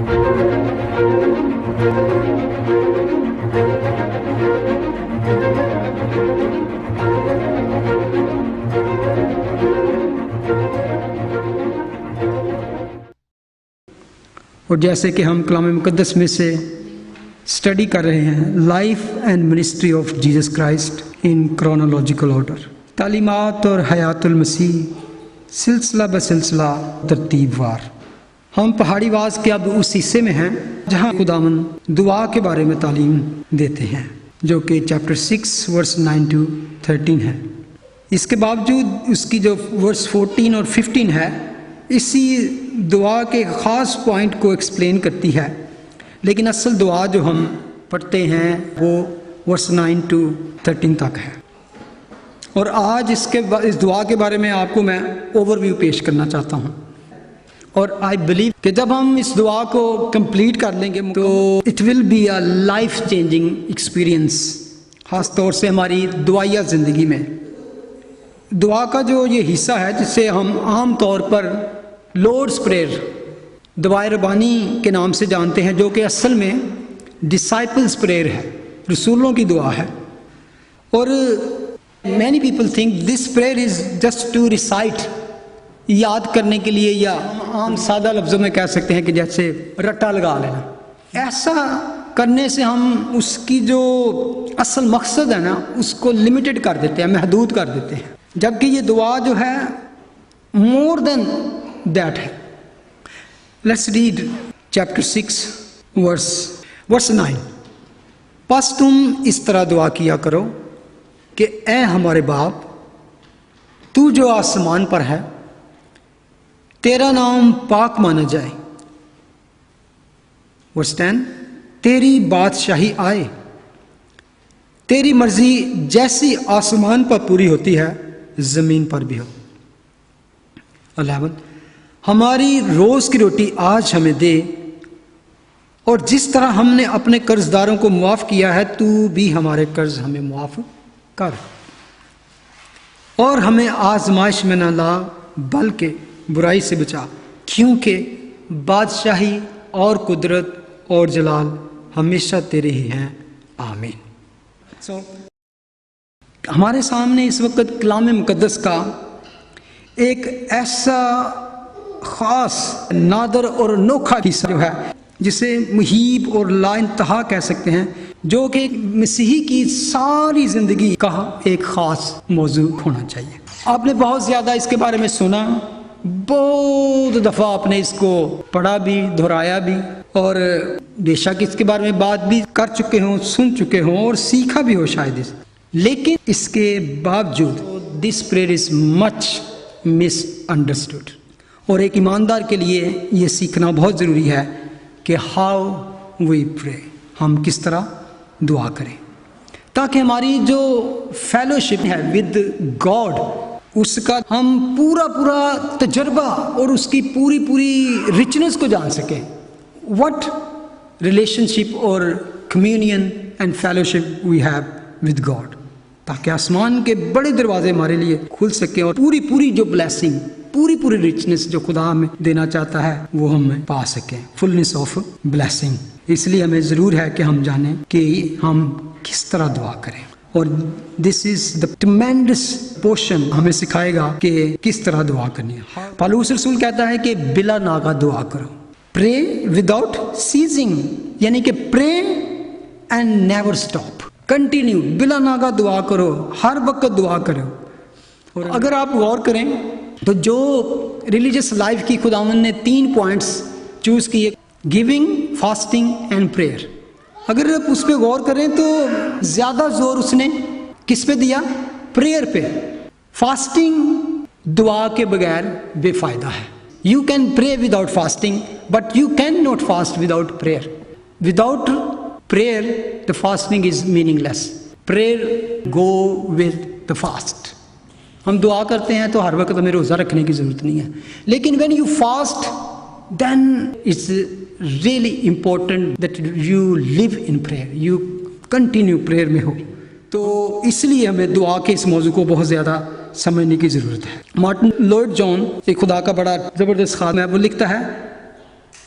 और जैसे कि हम कलाम मुक़द्दस में से स्टडी कर रहे हैं life and ministry of Jesus Christ in chronological order, तालीमात और हयातुल मसीह सिलसिला ब सिलसिला तरतीबवार। हम पहाड़ी वाज के अब उस हिस्से में हैं जहां खुदावन दुआ के बारे में तालीम देते हैं, जो कि चैप्टर 6 वर्स 9 to 13 है। इसके बावजूद उसकी जो वर्स 14 और 15 है इसी दुआ के ख़ास पॉइंट को एक्सप्लेन करती है, लेकिन असल दुआ जो हम पढ़ते हैं वो वर्स 9 to 13 तक है। और आज इस दुआ के बारे में आपको मैं ओवरव्यू पेश करना चाहता हूँ। और आई बिलीव कि जब हम इस दुआ को कंप्लीट कर लेंगे तो it will be a life changing experience, ख़ास तौर से हमारी दुआया ज़िंदगी में। दुआ का जो ये हिस्सा है जिसे हम आम तौर पर लॉर्ड्स प्रेयर, दुआए रबानी के नाम से जानते हैं, जो कि असल में डिसाइपल्स प्रेयर है, रसूलों की दुआ है। और many people think this prayer is just to recite, याद करने के लिए, या आम सादा लफ्ज़ों में कह सकते हैं कि जैसे रट्टा लगा लेना। ऐसा करने से हम उसकी जो असल मकसद है ना उसको लिमिटेड कर देते हैं, महदूद कर देते हैं, जबकि ये दुआ जो है मोर देन दैट है। Let's read chapter 6 verse 9। बस तुम इस तरह दुआ किया करो कि ऐ हमारे बाप, तू जो आसमान पर है, तेरा नाम पाक माना जाए। वर्स 10, तेरी बादशाही आए, तेरी मर्जी जैसी आसमान पर पूरी होती है जमीन पर भी हो। 11, हमारी रोज की रोटी आज हमें दे, और जिस तरह हमने अपने कर्जदारों को मुआफ किया है तू भी हमारे कर्ज हमें मुआफ कर, और हमें आजमाइश में न ला बल्कि बुराई से बचा, क्योंकि बादशाही और कुदरत और जलाल हमेशा तेरे ही हैं, आमीन। हमारे सामने इस वक्त कलाम मुक़द्दस का एक ऐसा ख़ास, नादर और अनोखा हिस्सा जो है जिसे मुहीब और लाइंतहा कह सकते हैं, जो कि मसीही की सारी ज़िंदगी का एक ख़ास मौजू होना चाहिए। आपने बहुत ज़्यादा इसके बारे में सुना, बहुत दफ़ा आपने इसको पढ़ा भी, दोहराया भी, और बेशक इसके बारे में बात भी कर चुके हों, सुन चुके हों और सीखा भी हो शायद इस, लेकिन इसके बावजूद this prayer is much misunderstood. और एक ईमानदार के लिए ये सीखना बहुत ज़रूरी है कि हाउ वी प्रे, हम किस तरह दुआ करें, ताकि हमारी जो फेलोशिप है विद गॉड उसका हम पूरा तजर्बा और उसकी पूरी रिचनेस को जान सकें। व्हाट रिलेशनशिप और communion and fellowship we have with God, ताकि आसमान के बड़े दरवाजे हमारे लिए खुल सकें और पूरी जो ब्लेसिंग, पूरी रिचनेस जो खुदा हमें देना चाहता है वो हम पा सकें, फुलनेस ऑफ ब्लेसिंग। इसलिए हमें ज़रूर है कि हम जानें कि हम किस तरह दुआ करें, और दिस इज द ट्मेंडस पोर्शन हमें सिखाएगा कि किस तरह दुआ करनी है। पौलुस रसूल कहता है कि बिला नागा दुआ करो, प्रे विदाउट सीजिंग, यानी कि pray and never stop, continue, बिला नागा दुआ करो, हर वक्त दुआ करो। और अगर आप गौर करें तो जो रिलीजियस लाइफ की खुदावन ने 3 पॉइंट्स चूज किए, गिविंग, फास्टिंग एंड प्रेयर, अगर आप उस पर गौर करें तो ज़्यादा जोर उसने किस पे दिया? प्रेयर पे। फास्टिंग दुआ के बगैर बेफायदा है। You can pray without fasting but you can not fast without prayer. Without prayer the fasting is meaningless, prayer go with the fast. हम दुआ करते हैं तो हर वक्त हमें रोज़ा रखने की ज़रूरत नहीं है, लेकिन when you fast then it's really important that you live in prayer, you continue prayer में हो। तो इसलिए हमें दुआ के इस मौजू को बहुत ज़्यादा समझने की ज़रूरत है। मार्टिन लॉयड जोन्स, एक खुदा का बड़ा ज़बरदस्त खादम है, वो लिखता है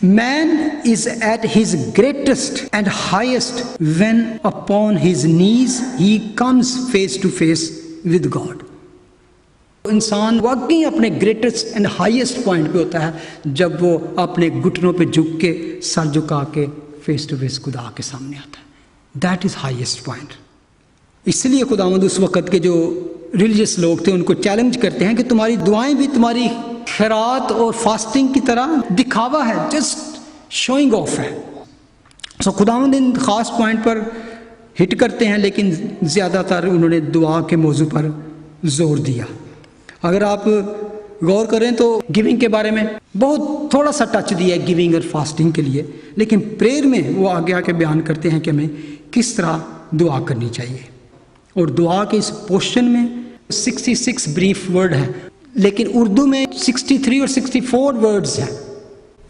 Man is at his greatest and highest when upon his knees he comes face to face with God. इंसान वाकई अपने ग्रेटेस्ट एंड हाईएस्ट पॉइंट पे होता है जब वो अपने घुटनों पे झुक के सर झुका के फेस टू फेस खुदा के सामने आता है। That is highest point. इसलिए खुदावंद उस वक़्त के जो रिलीजियस लोग थे उनको चैलेंज करते हैं कि तुम्हारी दुआएं भी तुम्हारी खैरात और फास्टिंग की तरह दिखावा है, जस्ट शोइंग ऑफ है। सो खुदावंद इन ख़ास पॉइंट पर हिट करते हैं, लेकिन ज़्यादातर उन्होंने दुआ के मौजू पर जोर दिया। अगर आप गौर करें तो गिविंग के बारे में बहुत थोड़ा सा टच दिया है गिविंग और फास्टिंग के लिए, लेकिन प्रेयर में वो आगे आके बयान करते हैं कि हमें किस तरह दुआ करनी चाहिए। और दुआ के इस पोर्शन में 66 ब्रीफ वर्ड हैं, लेकिन उर्दू में 63 और 64 वर्ड्स हैं।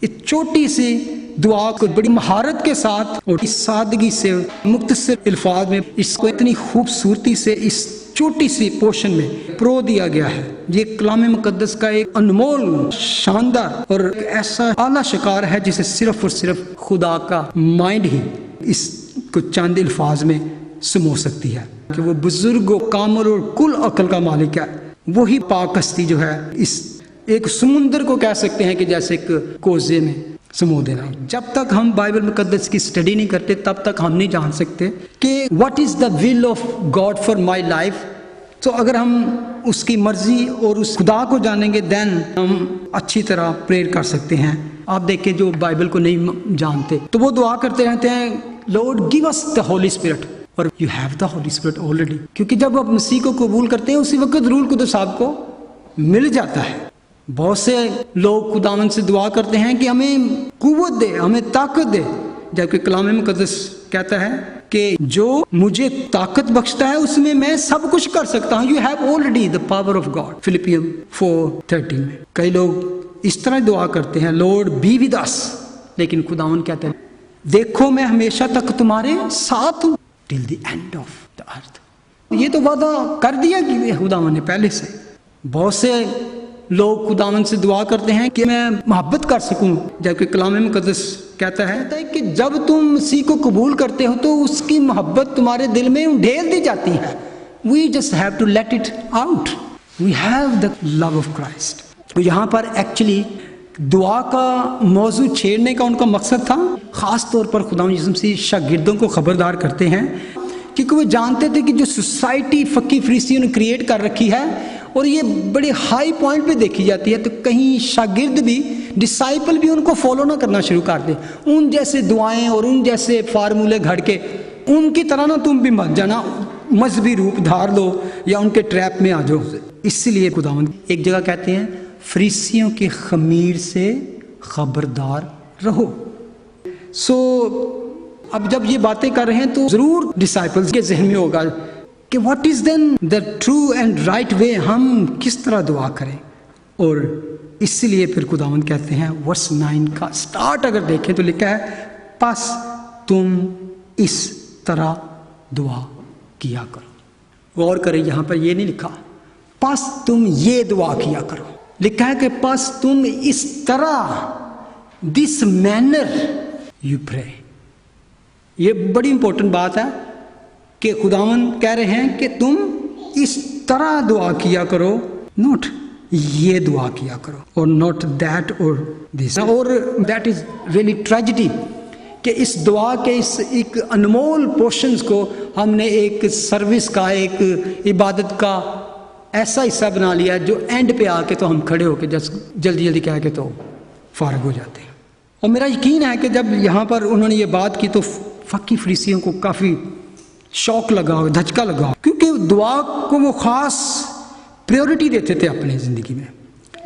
इस छोटी सी दुआ को बड़ी महारत के साथ और इस सादगी से मुख्तसर अल्फाज में इसको इतनी खूबसूरती से इस छोटी सी पोर्शन में प्रो दिया गया है। ये कलाम मुकद्दस का एक अनमोल, शानदार और ऐसा आला शिकार है जिसे सिर्फ और सिर्फ खुदा का माइंड ही इसको चंद अल्फाज में समो सकती है कि वो बुजुर्ग, कामल और कुल अकल का मालिक है। वही पाक हस्ती जो है इस एक समुंदर को कह सकते हैं कि जैसे एक कोजे में समो देना। जब तक हम बाइबल मुकद्दस की स्टडी नहीं करते तब तक हम नहीं जान सकते कि what is the will of God for my life. तो अगर हम उसकी मर्जी और उस खुदा को जानेंगे देन हम अच्छी तरह प्रेयर कर सकते हैं। आप देखिए जो बाइबल को नहीं जानते तो वो दुआ करते रहते हैं, Lord give us the Holy Spirit, और you have the Holy Spirit already. क्योंकि जब आप मसीह को कबूल करते हैं उसी वक्त रूल कुदस साहब को मिल जाता है। बहुत से लोग खुदावंद से दुआ करते हैं कि हमें कुव्वत दे, हमें ताकत दे, जबकि कलाम मुकद्दस कहता है कि जो मुझे ताकत बख्शता है उसमें मैं सब कुछ कर सकता हूँ। You have already the power of God, Philippian 4:13 में। कई लोग इस तरह दुआ करते हैं, लॉर्ड बी विद अस, लेकिन खुदावंद कहते हैं देखो मैं हमेशा तक तुम्हारे साथ हूँ till the end of the earth. ये तो वादा कर दिया कि खुदावंद ने पहले से। बहुत से लोग खुदावंद से दुआ करते हैं कि मैं मोहब्बत कर सकूं, जबकि कलाम मुकद्दस कहता है कि जब तुम मसीह को कबूल करते हो तो उसकी मोहब्बत तुम्हारे दिल में उंडेल दी जाती है। We just have to let it out, we have the love of Christ. यहाँ पर एक्चुअली दुआ का मौजू छेड़ने का उनका मकसद था। ख़ास तौर पर खुदावंद यीशु मसीह शागिर्दों को खबरदार करते हैं, क्योंकि वो जानते थे कि जो सोसाइटी फ़की फरीसियों ने क्रिएट कर रखी है और ये बड़े हाई पॉइंट पे देखी जाती है, तो कहीं शागिर्द भी, डिसाइपल भी उनको फॉलो ना करना शुरू कर दे। उन जैसे दुआएं और उन जैसे फार्मूले घड़ के उनकी तरह ना तुम भी मत जाना, मजहबी रूप धार लो या उनके ट्रैप में आ जाओ। इसलिए खुदावंद एक जगह कहते हैं फरीसियों के खमीर से खबरदार रहो। सो अब जब ये बातें कर रहे हैं तो जरूर डिसाइपल्स के जहन में होगा कि what is then the true and right way, हम किस तरह दुआ करें। और इसलिए फिर खुदावंद कहते हैं वर्स 9 का स्टार्ट अगर देखें तो लिखा है बस तुम इस तरह दुआ किया करो। गौर करें यहाँ पर ये नहीं लिखा बस तुम ये दुआ किया करो, लिखा है कि बस तुम इस तरह, दिस मैनर यू प्रे। ये बड़ी इंपॉर्टेंट बात है कि खुदावंद कह रहे हैं कि तुम इस तरह दुआ किया करो, नॉट ये दुआ किया करो, और नॉट दैट और दिस। और दैट इज रियली ट्रेजेडी कि इस दुआ के इस एक अनमोल पोर्शंस को हमने एक सर्विस का, एक इबादत का ऐसा हिस्सा बना लिया जो एंड पे आके तो हम खड़े होके जल्दी जल्दी कह के तो फारग हो जाते हैं। और मेरा यकीन है कि जब यहाँ पर उन्होंने ये बात की तो फ़की फरीसियों को काफ़ी शौक लगा, धचका लगा, क्योंकि दुआ को वो ख़ास प्रायोरिटी देते थे अपनी ज़िंदगी में।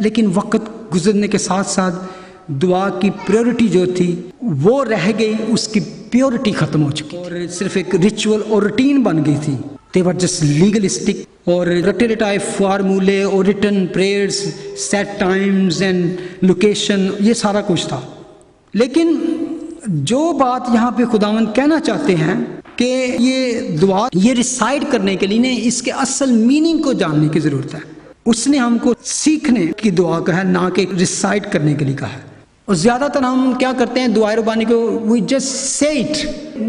लेकिन वक्त गुजरने के साथ साथ दुआ की प्रायोरिटी जो थी वो रह गई, उसकी प्योरिटी ख़त्म हो चुकी और सिर्फ एक रिचुअल और रूटीन बन गई थी। दे वर जस्ट लीगलिस्टिक और रटे रटाए फार्मूले और written prayers, set times and location, ये सारा कुछ था। लेकिन जो बात यहाँ पे खुदावंद कहना चाहते हैं कि ये दुआ, ये रिसाइड करने के लिए इसके असल मीनिंग को जानने की ज़रूरत है। उसने हमको सीखने की दुआ कहा है, ना कि रिसाइड करने के लिए कहा है। और ज़्यादातर हम क्या करते हैं दुआए रबानी को, वी जस्ट से इट,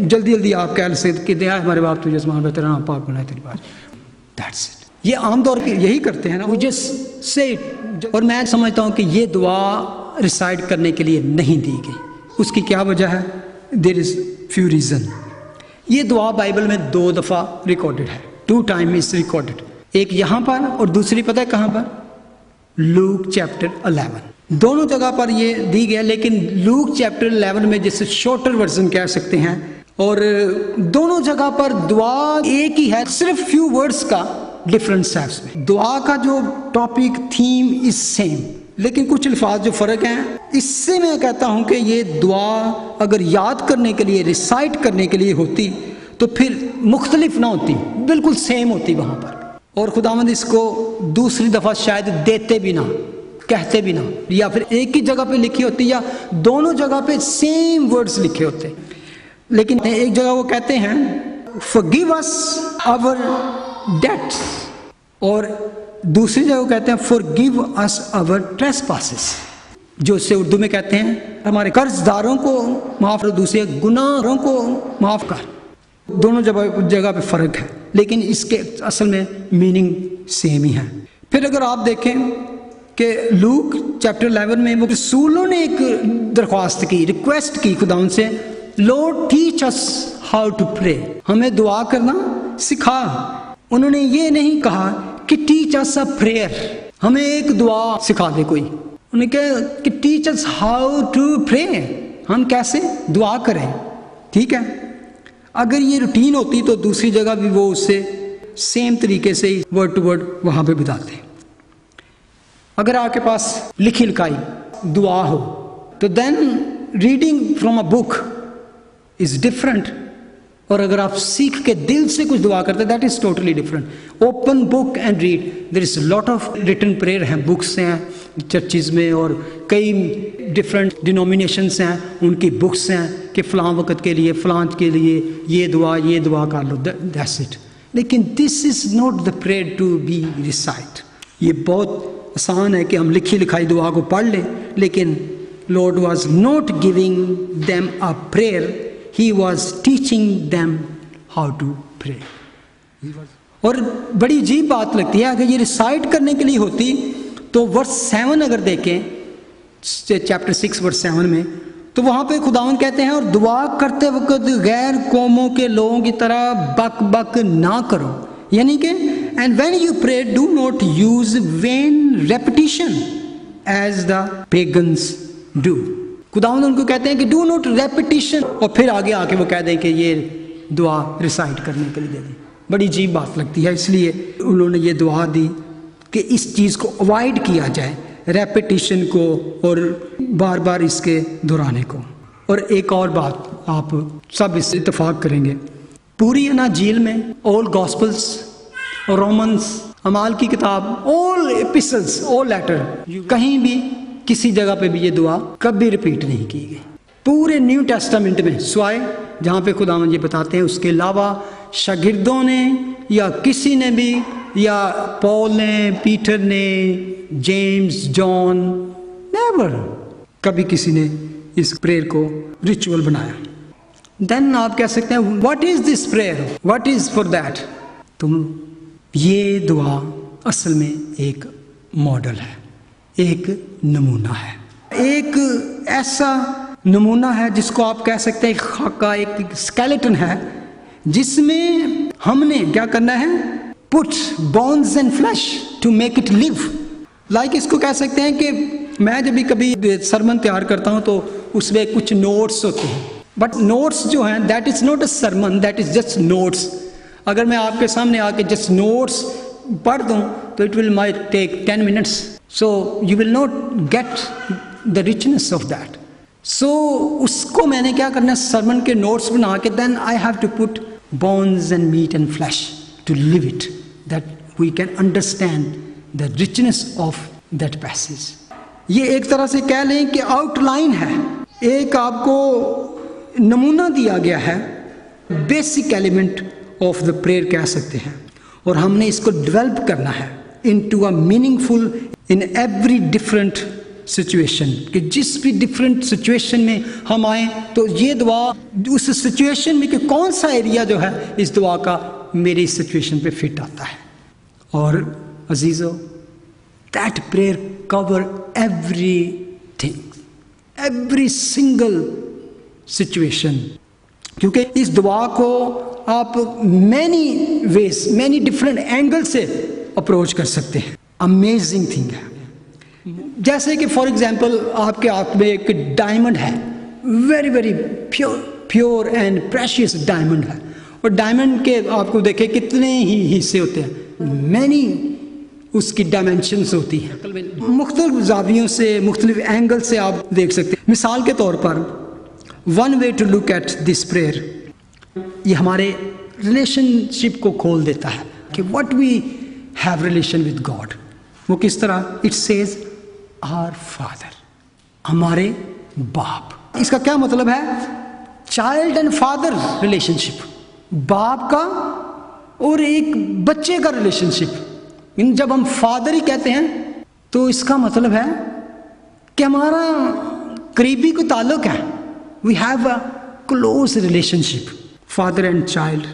जल्दी जल्दी आप कह सकते कि दया हमारे बाप तुझे आसमान पे तेरा नाम पाक बनाए तेरी बात, दैट्स इट। ये आमतौर पर यही करते हैं ना, वी जस्ट से इट। और मैं समझता हूँ कि ये दुआ रिसाइट करने के लिए नहीं दी गई। उसकी क्या वजह है? There is few reason. ये दुआ बाइबल में 2 दफ़ा रिकॉर्डेड है, 2 टाइम इज रिकॉर्डेड। एक यहाँ पर और दूसरी पता है कहाँ पर? Luke chapter 11। दोनों जगह पर ये दी गई, लेकिन लूक चैप्टर 11 में जैसे शॉर्टर वर्जन कह सकते हैं, और दोनों जगह पर दुआ एक ही है, सिर्फ फ्यू वर्ड्स का डिफरेंस है उसमें। दुआ का जो टॉपिक थीम इज सेम, लेकिन कुछ अल्फाज जो फ़र्क हैं। इससे मैं कहता हूँ कि ये दुआ अगर याद करने के लिए, रिसाइट करने के लिए होती तो फिर मुख्तलिफ ना होती, बिल्कुल सेम होती वहाँ पर। और खुदावंद इसको दूसरी दफ़ा शायद देते भी ना, कहते भी ना, या फिर एक ही जगह पे लिखी होती या दोनों जगह पे सेम वर्ड्स लिखे होते। लेकिन एक जगह वो कहते हैं फॉरगिव अस आवर डेट्स, और दूसरी जगह कहते हैं फॉरगिव अस आवर ट्रेसपासेस, जो उससे उर्दू में कहते हैं हमारे कर्जदारों को माफ़ कर, दूसरे गुनाहों को माफ़ कर। दोनों जगह पे फ़र्क है, लेकिन इसके असल में मीनिंग सेम ही है। फिर अगर आप देखें कि लूक चैप्टर 11 में वो रसूलों ने एक दरख्वास्त की, रिक्वेस्ट की खुदावंद से, Lord teach us how to pray, हमें दुआ करना सिखा। उन्होंने ये नहीं कहा कि टीच अस अ प्रेयर, हमें एक दुआ सिखा दे कोई। उन्होंने कहा कि teach us how to pray, हम कैसे दुआ करें। ठीक है, अगर ये रूटीन होती तो दूसरी जगह भी वो उससे सेम तरीके से ही वर्ड टू वर्ड वहाँ पे बताते। अगर आपके पास लिखी लिखाई दुआ हो तो then reading from a book is different, और अगर आप सीख के दिल से कुछ दुआ करते that is totally different. Open book and read, there is lot of written prayer हैं, बुक्स हैं चर्चिज़ में, और कई डिफरेंट डिनोमिनेशंस हैं, उनकी बुक्स हैं कि फ़लाँ वक़्त के लिए फ़लाँ के लिए ये दुआ कर लो, दैट्स इट। लेकिन this is not the prayer to be recite. ये बहुत आसान है कि हम लिखी लिखाई दुआ को पढ़ लें, लेकिन Lord was not giving them a prayer, he was teaching them how to pray. और बड़ी अजीब बात लगती है, अगर ये रिसाइट करने के लिए होती तो वर्स 7 अगर देखें चैप्टर 6 वर्स 7 में, तो वहाँ पे खुदावंद कहते हैं और दुआ करते वक्त गैर कौमों के लोगों की तरह बक बक ना करो, यानी कि and when you pray do not use vain repetition as the pagans do. खुदावंद उनको कहते हैं कि डू नॉट रेपिटिशन, और फिर आगे आके वो कह दें कि ये दुआ रिसाइट करने के लिए दे दें। बड़ी अजीब बात लगती है, इसलिए उन्होंने ये दुआ दी कि इस चीज़ को अवॉइड किया जाए, रेपिटिशन को और बार बार इसके दोहराने को। और एक और बात आप सब इससे इत्तेफाक करेंगे, पूरी अनाजील में ऑल गॉस्पल्स और रोमन्स, अमाल की किताब, ऑल एपिसल्स, ऑल लेटर, कहीं भी किसी जगह पे भी ये दुआ कभी रिपीट नहीं की गई पूरे न्यू टेस्टामेंट में, स्वाय जहाँ पे खुदावंद ये बताते हैं। उसके अलावा शागिर्दों ने या किसी ने भी, या पॉल ने, पीटर ने, जेम्स, जॉन, नेवर कभी किसी ने इस प्रेयर को रिचुअल बनाया। देन आप कह सकते हैं what is this prayer, what is for that. तुम ये दुआ असल में एक मॉडल है, एक नमूना है, एक ऐसा नमूना है जिसको आप कह सकते हैं खाका, एक स्केलेटन है जिसमें हमने क्या करना है, put bones and flesh to make it live. Like इसको कह सकते हैं कि मैं जब भी कभी सरमन तैयार करता हूँ तो उसमें कुछ नोट्स होते हैं, बट नोट्स जो हैं that is not a sermon, that is just notes. अगर मैं आपके सामने आके जस्ट नोट्स पढ़ दूँ तो it will might take 10 minutes, so you will not get the richness of that. So उसको मैंने क्या करना है, सरमन के नोट्स बना के then I have to put bones and meat and flesh to live it, that we can understand the richness of that passage. ये एक तरह से कह लें कि आउटलाइन है, एक आपको नमूना दिया गया है, basic element of the prayer कह सकते हैं, और हमने इसको डेवलप करना है into a meaningful in every different situation, कि जिस भी डिफरेंट सिचुएशन में हम आए तो ये दुआ उस सिचुएशन में कि कौन सा एरिया जो है इस दुआ का मेरी सिचुएशन पे फिट आता है। और अजीजों, that prayer cover everything, every single situation, क्योंकि इस दुआ को आप many ways, many different angle से अप्रोच कर सकते हैं। अमेजिंग थिंग है। जैसे कि फॉर एग्जांपल आपके हाथ में एक डायमंड है, very very pure and precious diamond है, और डायमंड के आपको देखें कितने ही हिस्से होते हैं, मैनी उसकी डायमेंशंस होती हैं, मुख्तलिफ जावियों से, मुख्तलिफ एंगल से आप देख सकते हैं। मिसाल के तौर पर one way to look at this prayer, ये हमारे रिलेशनशिप को खोल देता है कि what we have relation with God. वो किस तरह? इट सेज आवर फादर, हमारे बाप। इसका क्या मतलब है? चाइल्ड एंड फादर रिलेशनशिप, बाप का और एक बच्चे का रिलेशनशिप। जब हम फादर ही कहते हैं तो इसका मतलब है कि हमारा करीबी को ताल्लुक है, we have a close relationship, father and child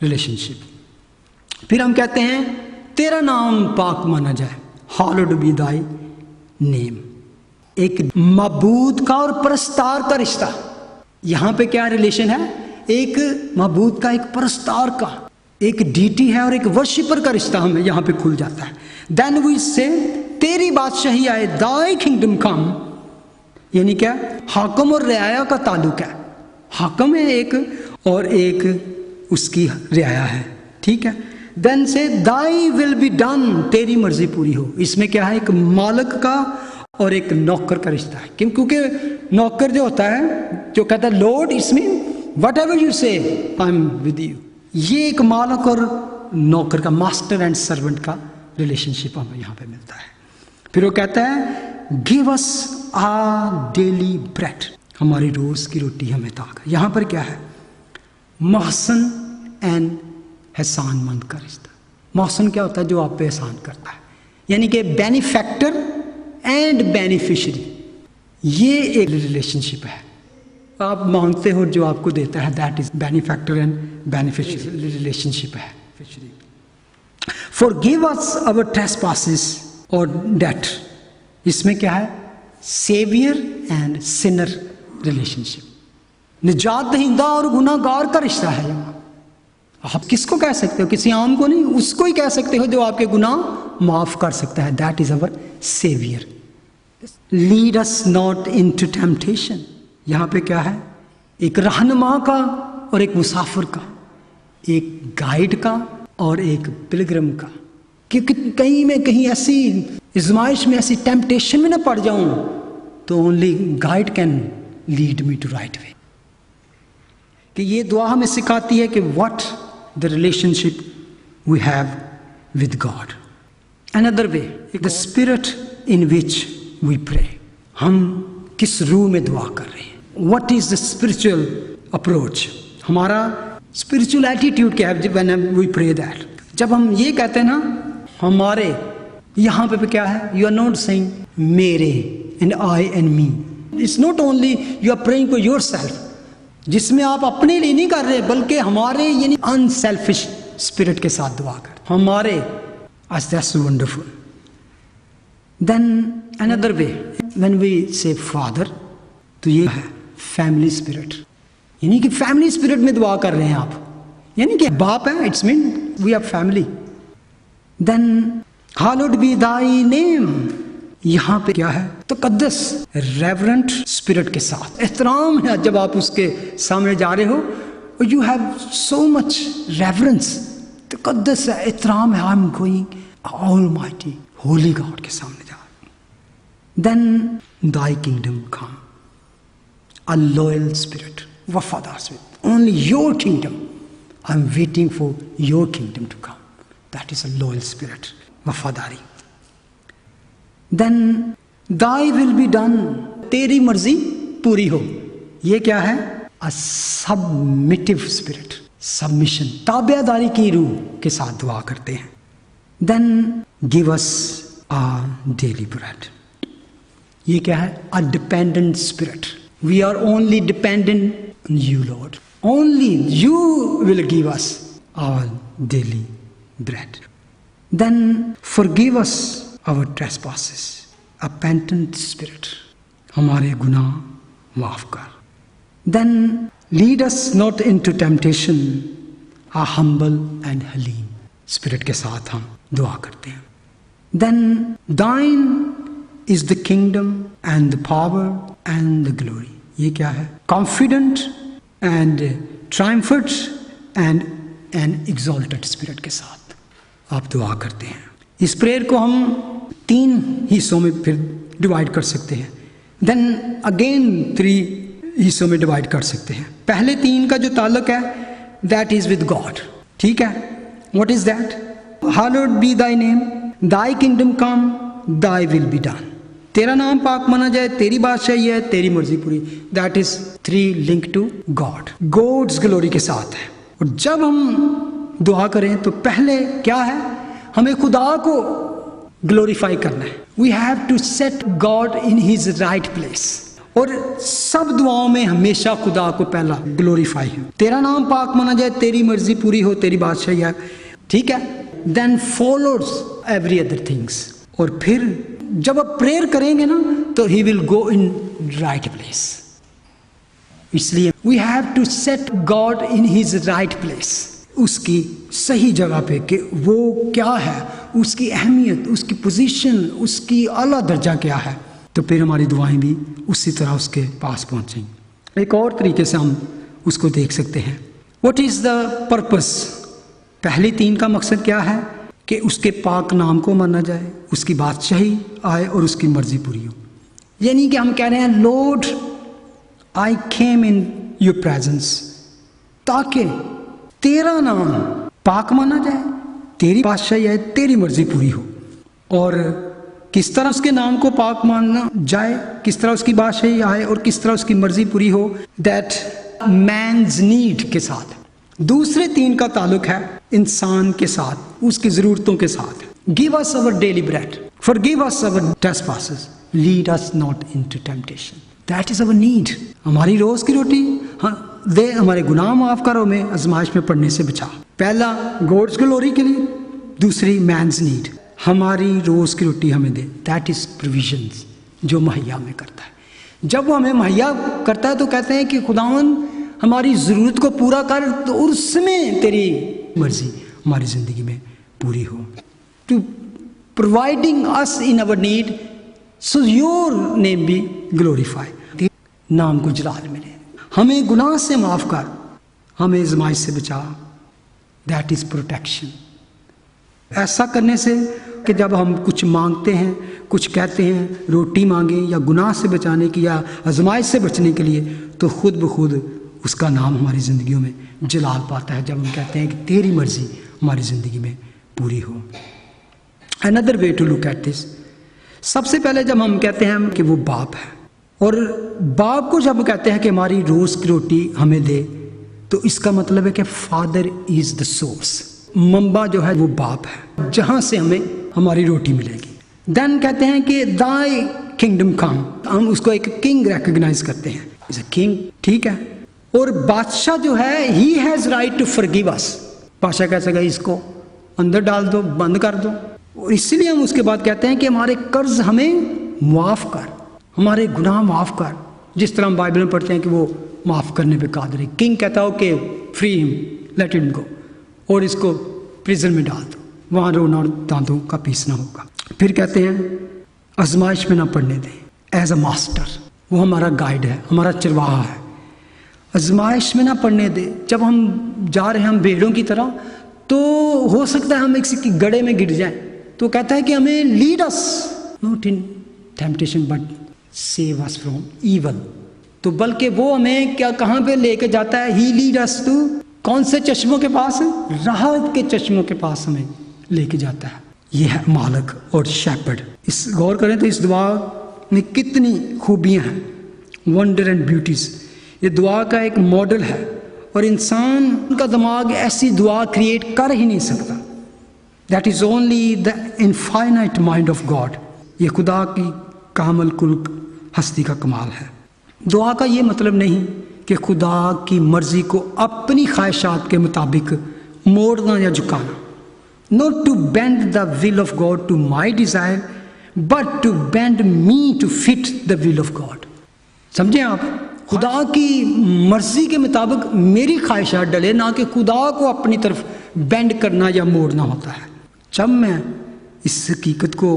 relationship. फिर हम कहते हैं तेरा नाम पाक माना जाए, हॉलोड बी दाई नेम, एक मबूद का और परस्तार का रिश्ता। यहां पे क्या रिलेशन है? एक मबूद का, एक परस्तार का, एक डीटी है और एक वर्शिपर का रिश्ता हमें यहां पे खुल जाता है। देन वी से तेरी बादशाही आए, दाई किंगडम कम, यानी क्या? हाकम और रियाया का ताल्लुक है। हाकम है एक और एक उसकी रियाया है, ठीक है। देन से दाई विल बी डन, तेरी मर्जी पूरी हो। इसमें क्या है? एक मालिक का और एक नौकर का रिश्ता है। क्योंकि नौकर जो होता है, जो कहता है लॉर्ड, इसमें वट एवर यू से आई एम विद यू, ये एक मालिक और नौकर का, मास्टर एंड सर्वेंट का रिलेशनशिप हमें यहाँ पे मिलता है। फिर वो कहता है give us our daily bread, हमारी रोज की रोटी हमें ताक। यहाँ पर क्या है? मोहसन एंड एहसान मंद का रिश्ता। मोहसन क्या होता है? जो आप पे एहसान करता है, यानी कि बेनिफैक्टर एंड बेनिफिशियरी, ये एक रिलेशनशिप है। आप मांगते हो, जो आपको देता है, that is benefactor and beneficiary relationship है। फॉरगिव अस आवर ट्रेसपासेस और डेट, इसमें क्या है? सेवियर एंड सिनर रिलेशनशिप, निजात दहिंदा और गुनाहगार का रिश्ता है। आप किसको कह सकते हो? किसी आम को नहीं, उसको ही कह सकते हो जो आपके गुनाह माफ कर सकता है। That is our saviour. Lead us not into temptation, यहाँ पे क्या है? एक रहनुमा का और एक मुसाफिर का, एक गाइड का और एक पिलग्रिम का, क्योंकि कहीं मैं कहीं ऐसी इज़माइश में, ऐसी टेम्पटेशन में ना पड़ जाऊं, तो only guide can lead me to right way. कि ये दुआ हमें सिखाती है कि what the relationship we have with God. Another way, the spirit in which we pray, हम किस रूह में दुआ कर रहे हैं। What is the spiritual approach, हमारा स्पिरिचुअल एटीट्यूड क्या है व्हेन वी प्रे दैट। जब हम ये कहते हैं ना हमारे, यहाँ पे क्या है? यू आर नॉट सेइंग मेरे and I and me, it's not only you are praying for yourself, जिसमें आप अपने लिए नहीं कर रहे, बल्कि हमारे यानी अनसेल्फिश स्पिरिट के साथ दुआ कर, हमारे। That's wonderful. Then another way, when we say father, तो ये है फैमिली स्पिरिट, यानी कि फैमिली स्पिरिट में दुआ कर रहे हैं आप, यानी कि बाप है, it's mean we are family. Then hallowed be thy name, यहां पे क्या है? तो तकद्दस, रेवरेंट स्पिरिट के साथ एहतराम है। जब आप उसके सामने जा रहे हो, you have so much reverence, तकद्दस है, एहतराम है। I am going Almighty Holy God के सामने जा रहे हो। Then thy kingdom come, a loyal spirit, वफादार spirit, only your kingdom, I am waiting for your kingdom to come, that is a loyal spirit, वफादारी। Then thy will be done, तेरी मर्जी पूरी हो, ये क्या है? अ सबमिटिव स्पिरिट, सबमिशन, ताबेदारी की रूह के साथ दुआ करते हैं। Then give us our daily bread, ये क्या है? A dependent spirit. We are only dependent on you Lord, only you will give us our daily bread. Then forgive us our trespasses, a penitent spirit, हमारे गुनाह माफ कर। Then lead us not into temptation, a humble and हलीम spirit के साथ हम दुआ करते हैं। Then thine is the kingdom and the power and the glory, ये क्या है? Confident and triumphant and an exalted spirit के साथ आप दुआ करते हैं। इस प्रेयर को हम 3 हिस्सों में फिर डिवाइड कर सकते हैं, देन अगेन 3 हिस्सों में डिवाइड कर सकते हैं। पहले 3 का जो ताल्लुक है दैट इज विद गॉड, ठीक है। What is that? Hallowed B thy name, Dai kingdom come, thy will be done, तेरा नाम पाक माना जाए, तेरी बादशाही है, तेरी मर्जी पूरी। That is 3 link to God, God's glory के साथ है। और जब हम दुआ करें तो पहले क्या है? हमें खुदा को ग्लोरीफाई करना है। We have to set God in his right place. और सब दुआओं में हमेशा खुदा को पहला ग्लोरीफाई है। तेरा नाम पाक माना जाए, तेरी मर्जी पूरी हो, तेरी बादशाही है, ठीक है। Then follows every other things. और फिर जब आप प्रेयर करेंगे ना तो he will go in right place. इसलिए we have to set God in his right place, उसकी सही जगह पे कि वो क्या है, उसकी अहमियत, उसकी पोजीशन, उसकी आला दर्जा क्या है, तो फिर हमारी दुआएं भी उसी तरह उसके पास पहुंचेंगी। एक और तरीके से हम उसको देख सकते हैं। What is the purpose? पहले 3 का मकसद क्या है? कि उसके पाक नाम को माना जाए, उसकी बादशाही आए और उसकी मर्जी पूरी हो। यानी कि हम कह रहे हैं Lord I came in your presence, ताकि तेरा नाम पाक माना जाए, तेरी बादशाही आए, तेरी मर्जी पूरी हो। और किस तरह उसके नाम को पाक माना जाए, किस तरह उसकी बादशाही आए और किस तरह उसकी मर्जी पूरी हो, दैट मैन्स नीड के साथ। दूसरे 3 का ताल्लुक है इंसान के साथ, उसकी ज़रूरतों के साथ। Give us our daily bread, forgive us our trespasses, lead us not into temptation, that is our need. हमारी रोज़ की रोटी दे, हमारे गुनाह माफ़ करो, हमें आजमाइश में पड़ने से बचा। पहला गॉड्स ग्लोरी के लिए, दूसरी मैन्स नीड, हमारी रोज़ की रोटी हमें दे, दैट इज़ प्रोविजंस, जो मुहैया हमें करता है। जब वो हमें मुहैया करता है तो कहते हैं कि खुदावन हमारी ज़रूरत को पूरा कर, तो उसमें तेरी मर्जी हमारी ज़िंदगी में पूरी हो। To providing us in our need, so your name be glorify, नाम को जलाल मिले। हमें गुनाह से माफ़ कर, हमें आज़माइश से बचा, दैट इज़ प्रोटेक्शन। ऐसा करने से कि जब हम कुछ मांगते हैं, कुछ कहते हैं, रोटी मांगे या गुनाह से बचाने की या आज़माइश से बचने के लिए, तो खुद ब खुद उसका नाम हमारी ज़िंदगियों में जलाल पाता है, जब हम कहते हैं कि तेरी मर्ज़ी हमारी ज़िंदगी में पूरी हो। Another way to look at this, सबसे पहले जब हम कहते हैं कि वो बाप है, और बाप को जब कहते हैं कि हमारी रोज़ की रोटी हमें दे, तो इसका मतलब है कि father is the source, mamba जो है वो बाप है, जहाँ से हमें हमारी रोटी मिलेगी। देन कहते हैं कि दाई किंगडम कम, हम उसको एक किंग रिकॉग्नाइज करते हैं, इज अ किंग, ठीक है। और बादशाह जो है he has right to forgive us, बादशाह कह सकेगा इसको अंदर डाल दो, बंद कर दो। और इसीलिए हम उसके बाद कहते हैं कि हमारे कर्ज हमें माफ़ कर, हमारे गुनाह माफ़ कर, जिस तरह हम बाइबल में पढ़ते हैं कि वो माफ़ करने पे कादिर है। किंग कहता हो कि free him, let him go, और इसको प्रिजन में डाल दो, वहाँ रोना और दांतों का पीसना होगा। फिर कहते हैं आजमाइश में ना पड़ने दें, एज अ मास्टर, वो हमारा गाइड है, हमारा चरवाहा है, आजमाइश में ना पड़ने दे। जब हम जा रहे हैं हम भेड़ों की तरह, तो हो सकता है हम किसी की गड़े में गिर जाएं, तो कहता है कि हमें lead us not in temptation but save us from evil. तो बल्कि वो हमें क्या कहाँ पे लेके जाता है, ही लीड अस टू, कौन से चश्मों के पास? राहत के चश्मों के पास हमें लेके जाता है। ये है मालक और शेपर्ड। इस गौर करें तो इस दुआ में कितनी खूबियाँ हैं, वंडर एंड ब्यूटीज। ये दुआ का एक मॉडल है, और इंसान का दिमाग ऐसी दुआ क्रिएट कर ही नहीं सकता। That is only the infinite mind of God. ये खुदा की कामल कुल हस्ती का कमाल है। दुआ का ये मतलब नहीं कि खुदा की मर्जी को अपनी ख्वाहिशात के मुताबिक मोड़ना या झुकाना। Not to bend the will of God to my desire but to bend me to fit the will of God. समझे आप? खुदा की मर्जी के मुताबिक मेरी ख्वाहिशात डले, ना कि खुदा को अपनी तरफ बेंड करना या मोड़ना होता है। जब मैं इस हकीकत को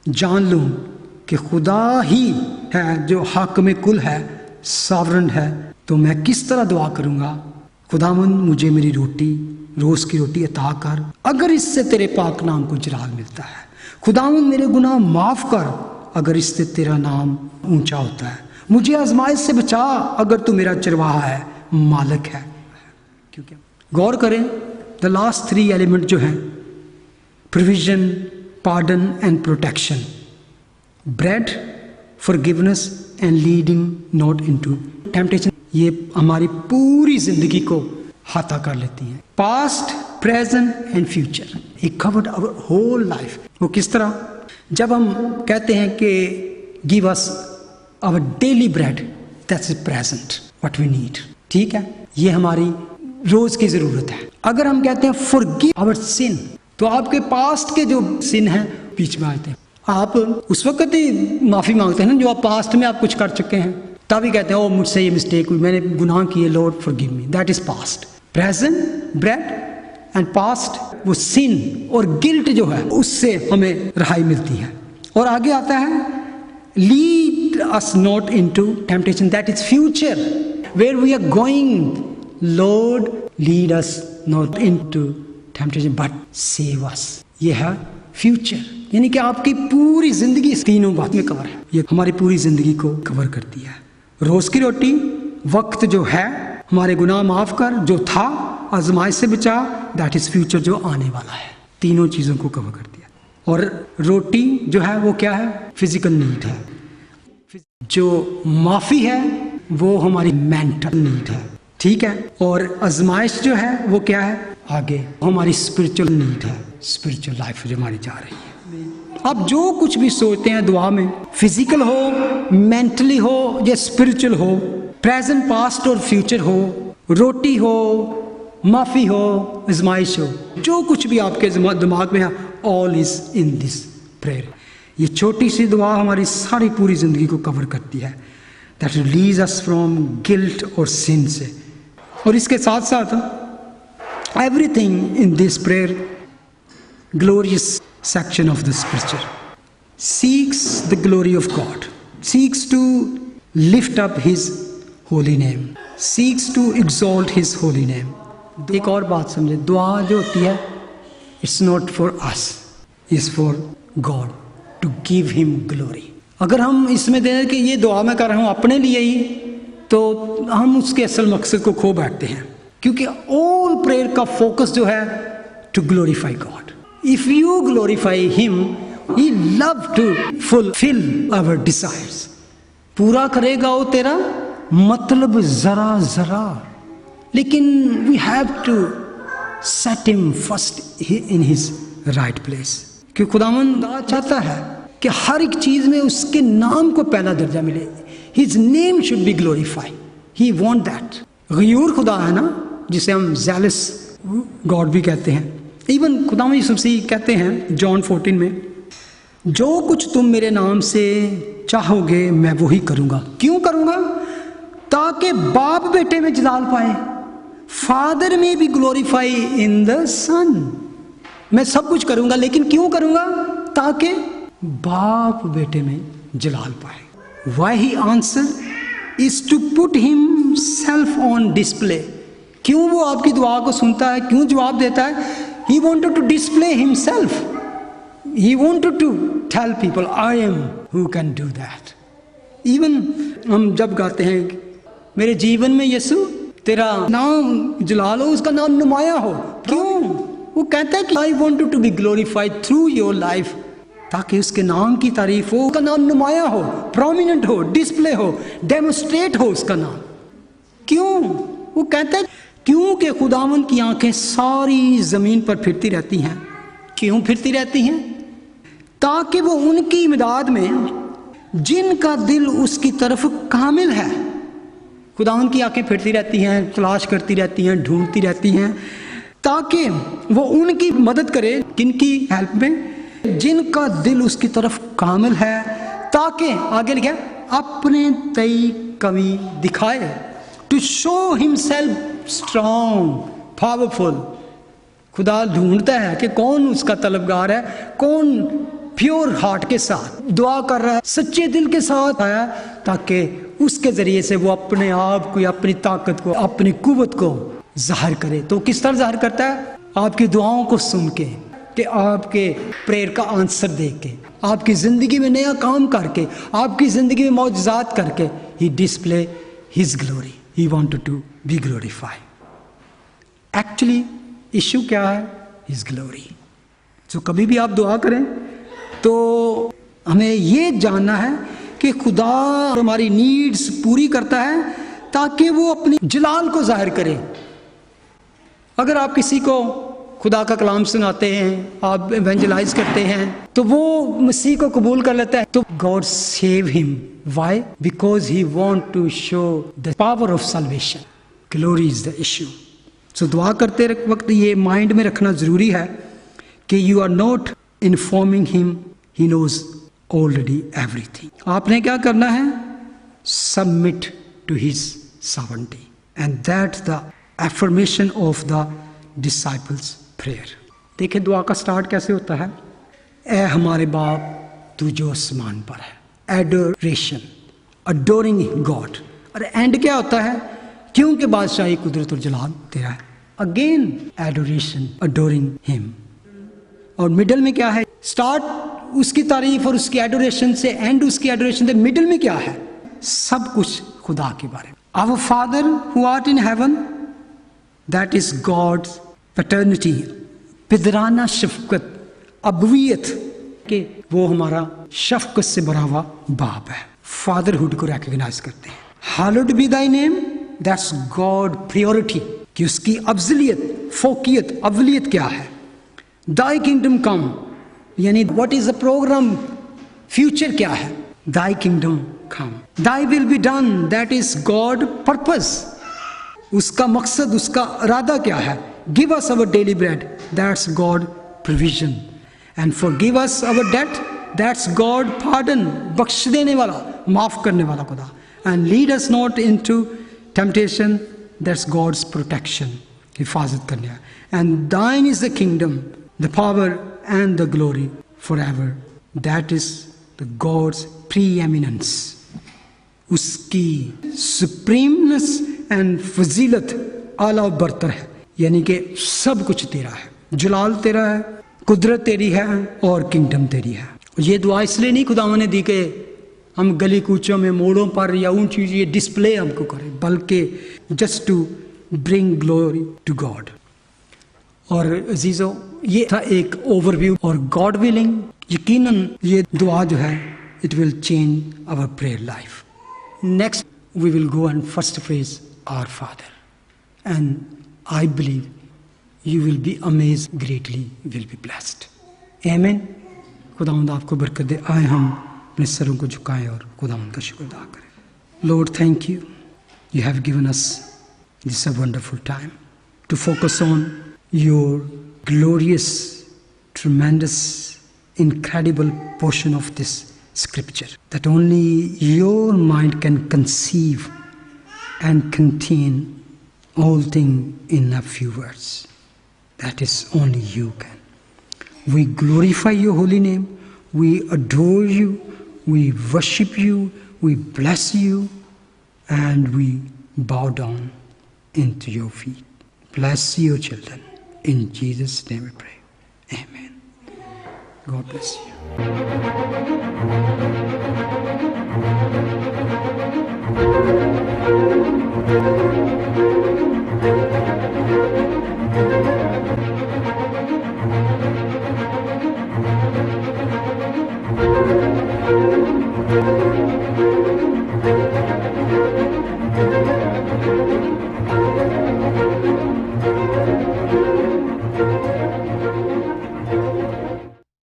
जान लूँ कि खुदा ही है जो हाकिम कुल है, सॉवरेन है, तो मैं किस तरह दुआ करूँगा, खुदावंद मुझे मेरी रोटी, रोज़ की रोटी अता कर, अगर इससे तेरे पाक नाम को जलाल मिलता है। खुदावंद मेरे गुनाह माफ़ कर, अगर इससे तेरा नाम ऊंचा होता है। मुझे आजमाइश से बचा, अगर तू मेरा चरवाहा है, मालिक है। क्योंकि गौर करें, द लास्ट 3 एलिमेंट जो हैं, provision, pardon and protection, bread, forgiveness and leading not into temptation, ये हमारी पूरी जिंदगी को हाथा कर लेती हैं। Past, present and future, it covered our whole life. वो किस तरह? जब हम कहते हैं कि give us our daily bread, that's present what we need. ठीक है, ये हमारी रोज की जरूरत है। अगर हम कहते हैं फॉरगिव आवर सिन, तो आपके पास्ट के जो सिन हैं बीच में आते हैं। आप उस वक्त ही माफी मांगते हैं ना जो आप पास्ट में आप कुछ कर चुके हैं, तभी कहते हैं ओ मुझसे ये मिस्टेक हुई, मैंने गुनाह किए, Lord forgive me. That is past. Present bread and past वो सिन और गिल्ट जो है उससे हमें रहाई मिलती है। और आगे आता है lead us not into temptation, that is future where we are going. Lord lead us not into temptation but save us, ये है फ्यूचर। यानी कि आपकी पूरी जिंदगी इस तीनों बात में कवर है। ये हमारी पूरी जिंदगी को कवर करती है। रोज की रोटी, वक्त जो है, हमारे गुनाह माफ कर, जो था, आजमाइश से बचा, दैट इज फ्यूचर जो आने वाला है। तीनों चीजों को कवर करती है। और रोटी जो है वो क्या है? फिजिकल नीड है। जो माफी है वो हमारी मेंटल नीड है। ठीक है, और आजमाइश जो है वो क्या है? आगे हमारी स्पिरिचुअल नीड है, स्पिरिचुअल लाइफ जो हमारी जा रही है। आप जो कुछ भी सोचते हैं दुआ में, फिजिकल हो, मेंटली हो या स्पिरिचुअल हो, प्रेजेंट, पास्ट और फ्यूचर हो, रोटी हो, माफी हो, आजमाइश हो, जो कुछ भी आपके दिमाग में है, all is in this prayer. ये छोटी सी दुआ हमारी सारी पूरी जिंदगी को कवर करती है। That release us from guilt और सिन से। और इसके साथ साथ everything in this prayer, glorious section of the scripture, seeks the glory of God, seeks to lift up his holy name, seeks to exalt his holy name. एक और बात समझे, दुआ जो होती है it's not for us, it's for God to give him glory. अगर हम इसमें देखें कि ये दुआ मैं कर रहा हूँ अपने लिए ही, तो हम उसके असल मकसद को खो बैठते हैं। क्योंकि all prayer का फोकस जो है to glorify God. If you glorify him, he love to fulfill our desires. पूरा करेगा वो तेरा मतलब जरा जरा, लेकिन we have to set him first in his right place. क्योंकि खुदावंद चाहता है कि हर एक चीज में उसके नाम को पहला दर्जा मिले। His name should be glorified. He want that. Gayur खुदा है ना, जिसे हम zealous God भी कहते हैं। इवन खुदावंद यीशु मसीह कहते हैं जॉन 14 में, जो कुछ तुम मेरे नाम से चाहोगे मैं वही करूंगा। क्यों करूंगा? ताकि बाप बेटे में जलाल पाए। फादर में भी ग्लोरीफाई इन द सन। मैं सब कुछ करूंगा, लेकिन क्यों करूंगा? ताकि बाप बेटे में जलाल पाए। Why he answer is to put himself on display. क्यों वो आपकी दुआ को सुनता है, क्यों जवाब देता है? He wanted to display himself. He wanted to tell people, I am who can do that. Even हम जब गाते हैं मेरे जीवन में यीशु तेरा नाम जला लो, उसका नाम नुमाया हो। क्यों? वो कहता है कि I wanted to be glorified through your life, ताकि उसके नाम की तारीफ हो, उसका नाम नुमाया हो, प्रोमिनेंट हो, डिस्प्ले हो, डेमोस्ट्रेट हो उसका नाम। क्यों? वो कहता है क्योंकि खुदावंद की आंखें सारी जमीन पर फिरती रहती हैं। क्यों फिरती रहती हैं? ताकि वो उनकी इमदाद में जिनका दिल उसकी तरफ कामिल है। खुदावन की आंखें फिरती रहती हैं, तलाश करती रहती हैं, ढूंढती रहती हैं, ताकि वो उनकी मदद करे। किनकी हेल्प में? जिनका दिल उसकी तरफ कामिल है, ताकि आगे लिखा अपने तय कमी दिखाए, to show himself strong powerful. खुदा ढूंढता है कि कौन उसका तलबगार है, कौन प्योर हार्ट के साथ दुआ कर रहा है, सच्चे दिल के साथ आया, ताकि उसके ज़रिए से वो अपने आप को, अपनी ताकत को, अपनी कुव्वत को ज़ाहिर करे। तो किस तरह ज़ाहिर करता है? आपकी दुआओं को सुन के, कि आपके प्रेयर का आंसर देख के, आपकी ज़िंदगी में नया काम करके, आपकी ज़िंदगी में मौजज़ात करके, he display his glory, he wanted to be glorified. Actually issue क्या है? His glory. जो कभी भी आप दुआ करें तो हमें ये जानना है कि खुदा हमारी नीड्स पूरी करता है ताकि वो अपनी जलाल को जाहिर करे। अगर आप किसी को खुदा का कलाम सुनाते हैं, आप एवेंजलाइज करते हैं, तो वो मसीह को कबूल कर लेता है, तो God save him. Why? Because he want to show the power of salvation. Glory is the issue. So दुआ करते वक्त ये माइंड में रखना जरूरी है कि you are not informing him, he knows already everything. आपने क्या करना है? Submit to his sovereignty, and that's the affirmation of the disciples prayer. देखिए दुआ का स्टार्ट कैसे होता है? ए हमारे बाप तू जो आसमान पर है। Adoration, adoring God. और एंड क्या होता है? क्योंकि बादशाही, कुदरत और जलाल तेरा है। Again adoration, adoring him. और मिडल में क्या है? स्टार्ट उसकी तारीफ और उसकी एडोरेशन से, एंड उसकी एडोरेशन से। मिडल में क्या है? सब कुछ खुदा के बारे में। Our father who art in heaven, that is God's paternity, पिदराना शफकत, अबवियत, कि वो हमारा शफकत से भरा हुआ बाप है। फादरहुड को रिकॉग्नाइज करते हैं। Hallowed B thy name, that's God priority, कि उसकी अफजलियत, फोकियत, अवलियत क्या है। दाई किंगडम कम, यानी what is the program, future क्या है। Thy kingdom come, thy will be done, that is God purpose, उसका मकसद, उसका इरादा क्या है। Give us our daily bread, that's God provision, and forgive us our debt, that's God pardon, बख्श देने वाला, माफ करने वाला खुदा। And lead us not into temptation, that's God's protection, हिफाजत करने वाला। And thine is the kingdom, the power and the glory forever, that is the God's preeminence, उसकी supremeness and फजीलत आला बरतर है, यानी कि सब कुछ तेरा है, जलाल तेरा है, कुदरत तेरी है और किंगडम तेरी है। ये दुआ इसलिए नहीं खुदा ने दी कि हम गली कूचों में, मोड़ों पर या उन चीज़ ये डिस्प्ले हमको करें, बल्कि just to bring glory to God. और अजीज़ों, ये था एक ओवरव्यू, और गॉड विलिंग यकीनन ये दुआ जो है it will change our prayer life. Next we will go and first phrase our father, and I believe you will be amaze greatly, will be blessed. आमीन। खुदावंद आपको बरकत दे। आए हम अपने सरों को झुकाएं और खुदावंद का शुक्र अदा करें। Lord thank you, you have given us this a wonderful time to focus on your glorious, tremendous, incredible portion of this scripture that only your mind can conceive and contain all things in a few words. That is only you can. We glorify your holy name, we adore you, we worship you, we bless you, and we bow down into your feet. Bless your children. In Jesus' name we pray. Amen. God bless you.